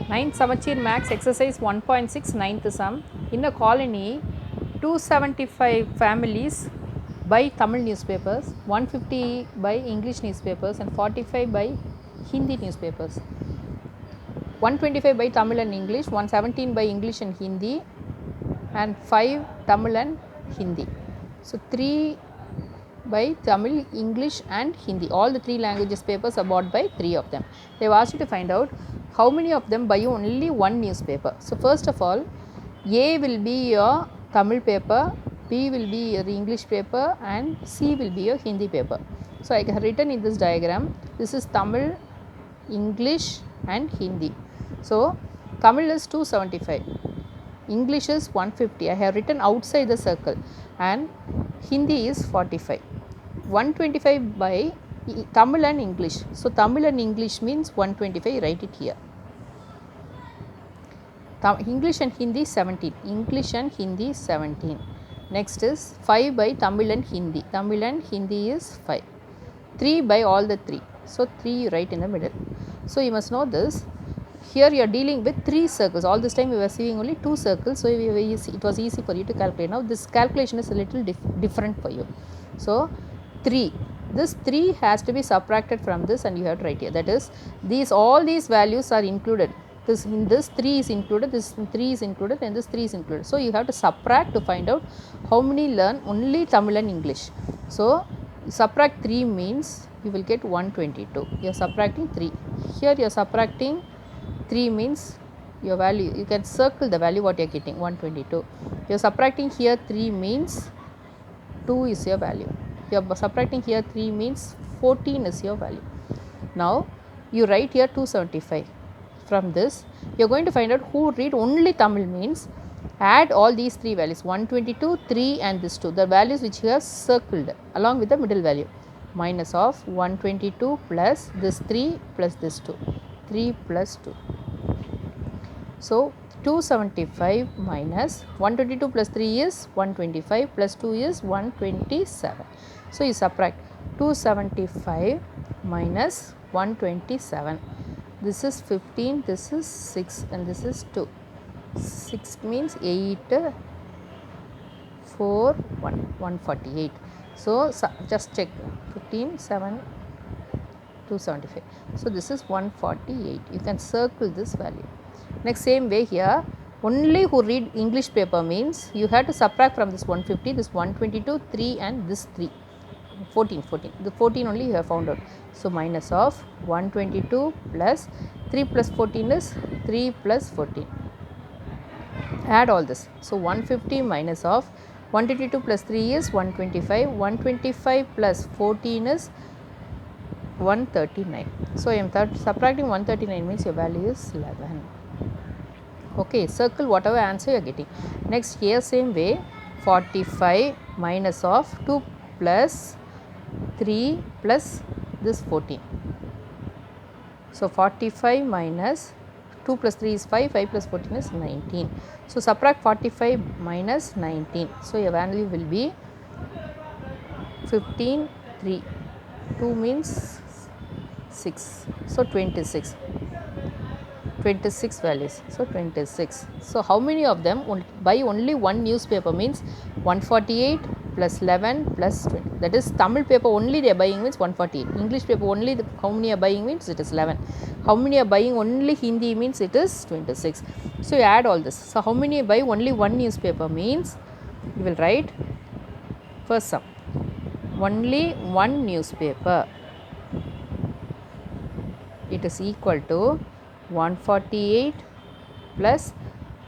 9th Samachir Max exercise 1.6 9th sum. In a colony, 275 families buy Tamil newspapers, 150 buy English newspapers and 45 buy Hindi newspapers. 125 by Tamil and English, 117 by English and Hindi and 5 Tamil and Hindi. So 3 by Tamil, English and Hindi. All the 3 languages papers are bought by 3 of them. They have asked you to find out how many of them buy only one newspaper. So first of all, A will be your Tamil paper, B will be your English paper and C will be your Hindi paper. So I have written in this diagram, this is Tamil, English and Hindi. So Tamil is 275, English is 150, I have written outside the circle, and Hindi is 45. 125 by Tamil and English. So Tamil and English means 125, write it here. English and Hindi 17, English and Hindi 17. Next is 5 by Tamil and Hindi. Tamil and Hindi is 5. 3 by all the 3. So 3 you write in the middle. So you must know this. Here you are dealing with 3 circles. All this time we were seeing only 2 circles. So it was easy for you to calculate. Now this calculation is a little different for you. So 3. This 3 has to be subtracted from this and you have to write here. That is, all these values are included. In this 3 is included, this 3 is included and this 3 is included. So you have to subtract to find out how many learn only Tamil and English. So subtract 3 means you will get 122. You are subtracting 3. Here you are subtracting 3 means your value, you can circle the value what you are getting, 122. You are subtracting here 3 means 2 is your value. You are subtracting here 3 means 14 is your value. Now you write here 275. From this you are going to find out who read only Tamil means add all these 3 values, 122, 3 and this 2, the values which you have circled along with the middle value, minus of 122 plus this 3 plus this 2, 3 plus 2. So 275 minus 122 plus 3 is 125 plus 2 is 127. So you subtract 275 minus 127. This is 15, this is 6 and this is 2. 6 means 8, 4, 1, 148. So just check 15, 7, 275. So this is 148. You can circle this value. Next same way here, only who read English paper means you have to subtract from this 150, this 122, 3 and this 3. 14. The 14 only you have found out. So minus of 122 plus 3 plus 14 is 3 plus 14. Add all this. So 150 minus of 122 plus 3 is 125. 125 plus 14 is 139. So I am subtracting 139 means your value is 11. Okay, circle whatever answer you are getting. Next here same way, 45 minus of 2 plus 3 plus this 14. So 45 minus 2 plus 3 is 5, 5 plus 14 is 19. So subtract 45 minus 19. So your value will be 15, 3. 2 means 6. So 26. 26 values. So 26. So how many of them buy only one newspaper means 148 plus 11 plus 20. That is Tamil paper only they are buying means 148. English paper only how many are buying means it is 11. How many are buying only Hindi means it is 26. So you add all this. So how many buy only one newspaper means you will write first sum. Only one newspaper. It is equal to 148 plus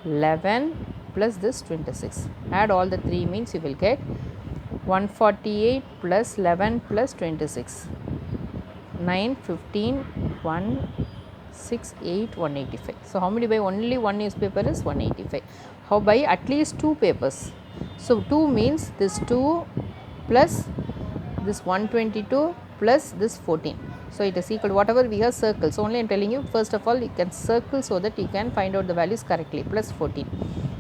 11 plus this 26. Add all the 3 means you will get 148 plus 11 plus 26. 9, 15, 1, 6, 8, 185. So how many buy only one newspaper is 185. How buy at least 2 papers. So 2 means this 2 plus this 122 plus this 14. So it is equal to whatever we have circled. So only I am telling you, first of all you can circle so that you can find out the values correctly. Plus 14.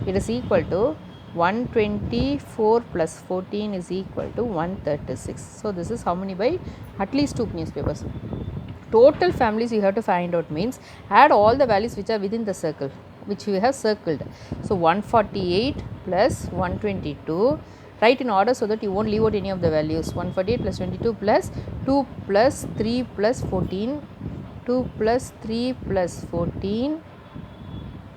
It is equal to 124 plus 14 is equal to 136. So this is how many by at least 2 newspapers. total families you have to find out means add all the values which are within the circle which we have circled. So 148 plus 122, write in order so that you won't leave out any of the values. 148 plus 22 plus 2 plus 3 plus 14, 2 plus 3 plus 14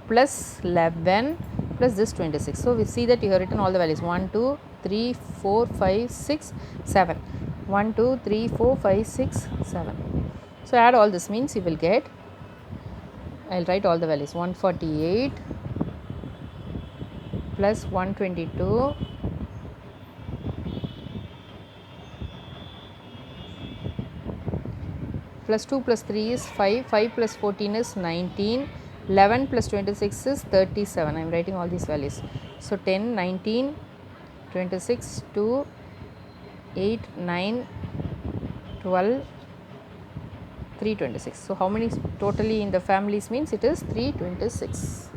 plus 11 plus this 26. So we see that you have written all the values 1, 2, 3, 4, 5, 6, 7. 1, 2, 3, 4, 5, 6, 7. So add all this means you will get, I will write all the values, 148 plus 122 plus 2 plus 3 is 5, 5 plus 14 is 19, 11 plus 26 is 37. I am writing all these values. So 10, 19, 26, 2, 8, 9, 12, 326. So how many totally in the families means it is 326.